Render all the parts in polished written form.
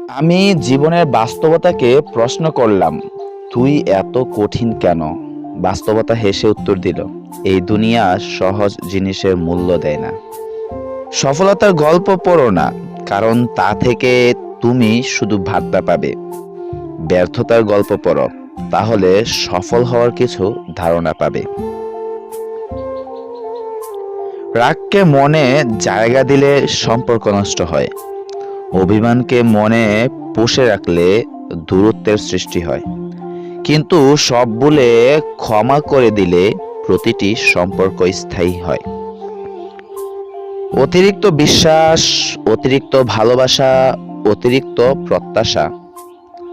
আমি জীবনের বাস্তবতাকে প্রশ্ন করলাম, তুই এত কঠিন কেন? বাস্তবতা হেসে উত্তর দিল, এই দুনিয়া সহজ জিনিসের মূল্য দেয় না। সফলতার গল্প পড়ো না, কারণ তা থেকে তুমি শুধু ভাবনা পাবে। ব্যর্থতার গল্প পড়ো, তাহলে সফল হওয়ার কিছু ধারণা পাবে। রাগকে মনে জায়গা দিলে সম্পর্ক নষ্ট হয়। অভিমানকে মনে পুষে রাখলে দূরত্বের সৃষ্টি হয়। কিন্তু সব ভুলে ক্ষমা করে দিলে প্রতিটি সম্পর্ক স্থায়ী হয়। অতিরিক্ত বিশ্বাস, অতিরিক্ত ভালোবাসা, অতিরিক্ত প্রত্যাশা,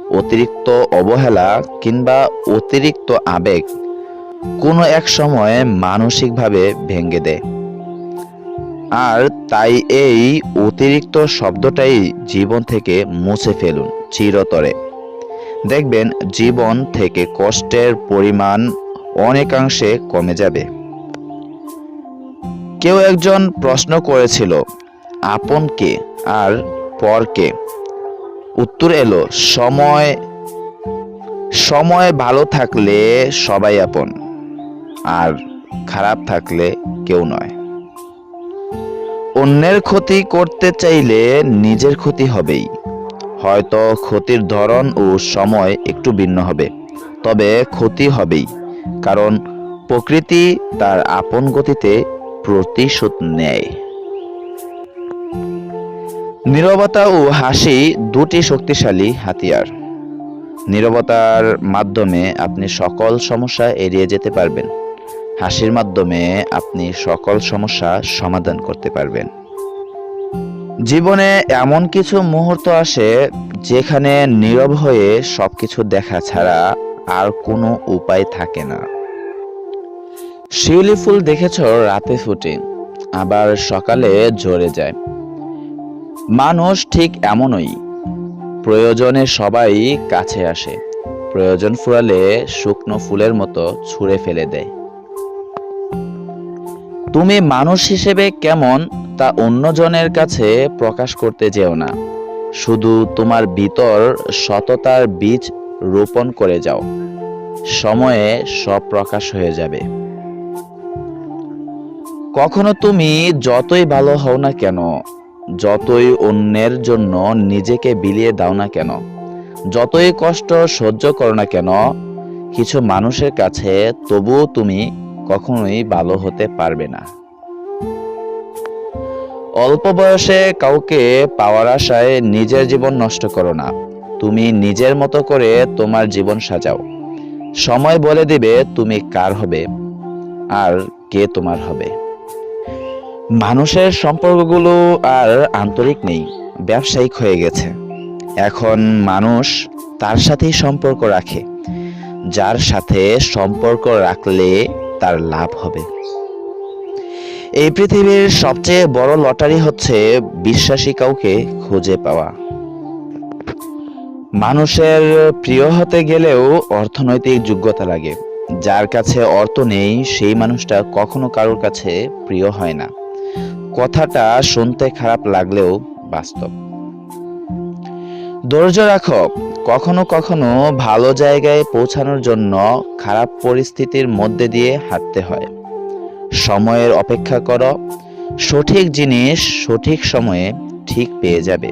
অতিরিক্ত অবহেলা কিংবা অতিরিক্ত আবেগ কোনো এক সময় মানসিকভাবে ভেঙে দেয়। আর তাই এই অতিরিক্ত শব্দটাই জীবন থেকে মুছে ফেলুন চিরতরে। দেখবেন জীবন থেকে কষ্টের পরিমাণ অনেকাংশে কমে যাবে। কেউ একজন প্রশ্ন করেছিল, আপন কে আর পর কে? উত্তর এলো, সময়। সময় ভালো থাকলে সবাই আপন, আর খারাপ থাকলে কেউ নয়। অন্যের ক্ষতি করতে চাইলে নিজের ক্ষতি হবেই। হয়তো ক্ষতির ধরন ও সময় একটু ভিন্ন হবে, তবে ক্ষতি হবেই। কারণ প্রকৃতি তার আপন গতিতে প্রতিশোধ নেয়। নীরবতা ও হাসি দুটি শক্তিশালী হাতিয়ার। নীরবতার মাধ্যমে আপনি সকল সমস্যা এড়িয়ে যেতে পারবেন। হাসির মাধ্যমে আপনি সকল সমস্যা সমাধান করতে পারবেন। জীবনে এমন কিছু মুহূর্ত আসে যেখানে নীরব হয়ে সবকিছু দেখা ছাড়া আর কোনো উপায় থাকে না। শিউলি ফুল দেখেছ রাতে ফুটে, আবার সকালে ঝরে যায়। মানুষ ঠিক এমনই, প্রয়োজনে সবাই কাছে আসে, প্রয়োজন ফুরালে শুকনো ফুলের মতো ছুঁড়ে ফেলে দেয়। তুমি মানুষ হিসেবে কেমন তা অন্যজনের কাছে প্রকাশ করতে যেও না। শুধু তোমার ভিতর সততার বীজ রোপণ করে যাও। সময়ে সব প্রকাশ হয়ে যাবে। কখনো তুমি যতই ভালো হও না কেন, যতই অন্যের জন্য নিজেকে বিলিয়ে দাও না কেন, যতই কষ্ট সহ্য করো না কেন, কিছু মানুষের কাছে তবুও তুমি কখনোই ভালো হতে পারবে না। অল্প বয়সে কাউকে পাওয়ার আশায় নিজের জীবন নষ্ট করো না। তুমি নিজের মতো করে তোমার জীবন সাজাও। সময় বলে দিবে তুমি কার হবে আর কে তোমার হবে। মানুষের সম্পর্কগুলো আর আন্তরিক নেই, ব্যবসায়িক হয়ে গেছে। এখন মানুষ তার সাথেই সম্পর্ক রাখে যার সাথে সম্পর্ক রাখলে তার লাভ হবে। এই পৃথিবীর সবচেয়ে বড় লটারি হচ্ছে বিশ্বাসী কাউকে খুঁজে পাওয়া। মানুষের প্রিয় হতে গেলেও অর্থনৈতিক যোগ্যতা লাগে। যার কাছে অর্থ নেই সেই মানুষটা কখনো কারোর কাছে প্রিয় হয় না। কথাটা শুনতে খারাপ লাগলেও বাস্তব। ধৈর্য রাখো, কখনো কখনো ভালো জায়গায় পৌঁছানোর জন্য খারাপ পরিস্থিতির মধ্যে দিয়ে হাঁটতে হয়। সময়ের অপেক্ষা করো, সঠিক জিনিস সঠিক সময়ে ঠিক পেয়ে যাবে।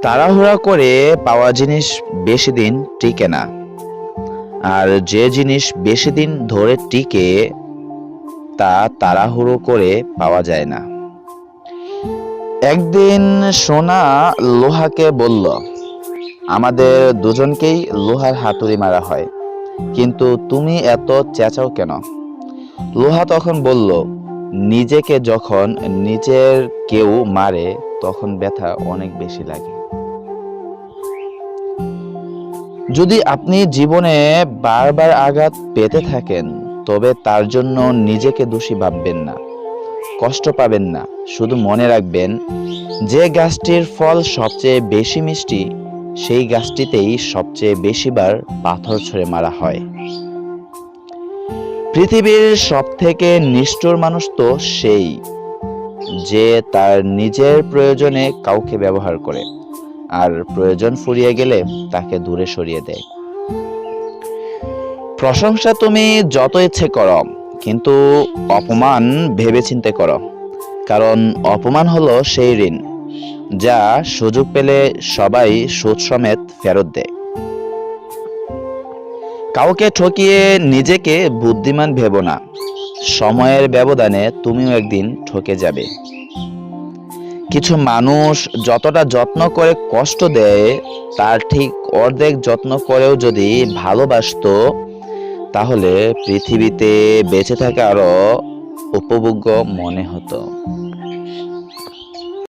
তাড়াহুড়া করে পাওয়া জিনিস বেশি দিন টিকে না, আর যে জিনিস বেশি দিন ধরে টিকে তা তাড়াহুড়ো করে পাওয়া যায় না। একদিন সোনা লোহাকে বলল, আমাদের দুজনকেই লোহার হাতুড়ি মারা হয়, কিন্তু তুমি এত চেঁচাও কেন? লোহা তখন বলল, নিজেকে যখন নিজের কেউ মারে তখন ব্যথা অনেক বেশি লাগে। যদি আপনি জীবনে বারবার আঘাত পেতে থাকেন, তবে তার জন্য নিজেকে দোষী ভাববেন না, কষ্ট পাবেন না। শুধু মনে রাখবেন, যে গাছটির ফল সবচেয়ে বেশি মিষ্টি সেই গাছটিতেই সবচেয়ে বেশিবার পাথর ছুঁড়ে মারা হয়। পৃথিবীর সবথেকে নিষ্ঠুর মানুষ তো সেই যে তার নিজের প্রয়োজনে কাউকে ব্যবহার করে আর প্রয়োজন ফুরিয়ে গেলে তাকে দূরে সরিয়ে দেয়। প্রশংসা তুমি যত ইচ্ছে করো, কিন্তু অপমান ভেবেচিন্তে করো, কারণ অপমান হলো সেই ঋণ যা সুযোগ পেলে সবাই সুদ সমেত ফেরত দেয়। কাউকে ঠকিয়ে নিজেকে বুদ্ধিমান ভেবো না, সময়ের ব্যবধানে তুমিও একদিন ঠকে যাবে। কিছু মানুষ যতটা যত্ন করে কষ্ট দেয়, তার ঠিক অর্ধেক যত্ন করেও যদি ভালোবাসতো, তাহলে পৃথিবীতে বেঁচে থাকা আরো উপভোগ্য মনে হতো।